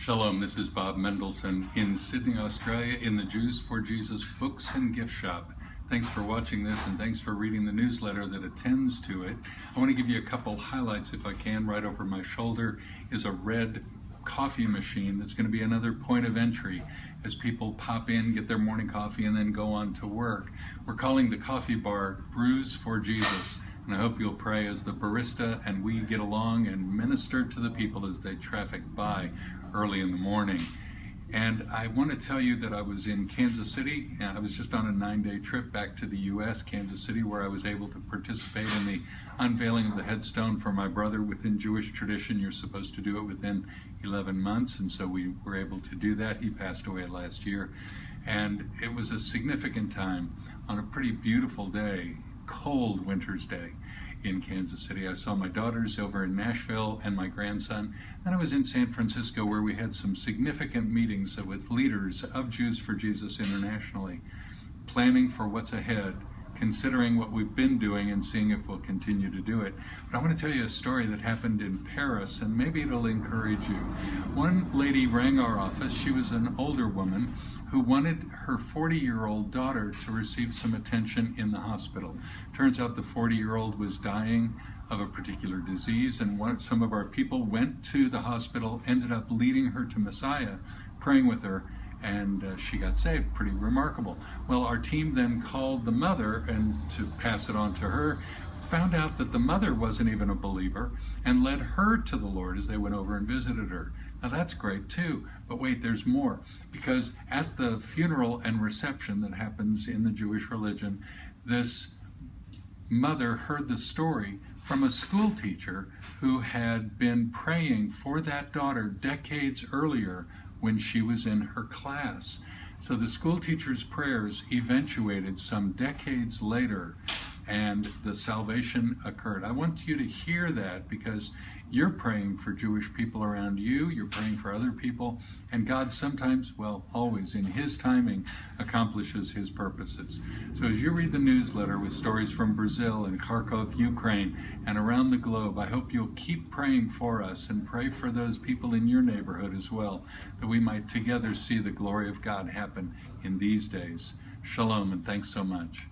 Shalom, this is Bob Mendelson in Sydney, Australia, in the Jews for Jesus Books and Gift Shop. Thanks for watching this, and thanks for reading the newsletter that attends to it. I want to give you a couple highlights, if I can. Right over my shoulder is a red coffee machine that's going to be another point of entry as people pop in, get their morning coffee, and then go on to work. We're calling the coffee bar Brews for Jesus. And I hope you'll pray as the barista and we get along and minister to the people as they traffic by early in the morning. And I want to tell you that I was in Kansas City, and I was just on a 9-day trip back to the U.S., Kansas City, where I was able to participate in the unveiling of the headstone for my brother. Within Jewish tradition, you're supposed to do it within 11 months, and so we were able to do that. He passed away last year, and it was a significant time on a pretty beautiful day, cold winter's day in Kansas City. I saw my daughters over in Nashville and my grandson. Then I was in San Francisco, where we had some significant meetings with leaders of Jews for Jesus internationally, planning for what's ahead, considering what we've been doing and seeing if we'll continue to do it. But I want to tell you a story that happened in Paris, and maybe it'll encourage you. One lady rang our office. She was an older woman who wanted her 40-year-old daughter to receive some attention in the hospital. Turns out the 40-year-old was dying of a particular disease, and some of our people went to the hospital, ended up leading her to Messiah, praying with her, and she got saved. Pretty remarkable. Well, our team then called the mother, and to pass it on to her, found out that the mother wasn't even a believer and led her to the Lord as they went over and visited her. Now that's great too, but wait, there's more. Because at the funeral and reception that happens in the Jewish religion, this mother heard the story from a school teacher who had been praying for that daughter decades earlier when she was in her class. So the school teacher's prayers eventuated some decades later, and the salvation occurred. I want you to hear that, because you're praying for Jewish people around you, you're praying for other people, and God sometimes, well, always in His timing, accomplishes His purposes. So as you read the newsletter with stories from Brazil and Kharkov, Ukraine, and around the globe, I hope you'll keep praying for us and pray for those people in your neighborhood as well, that we might together see the glory of God happen in these days. Shalom, and thanks so much.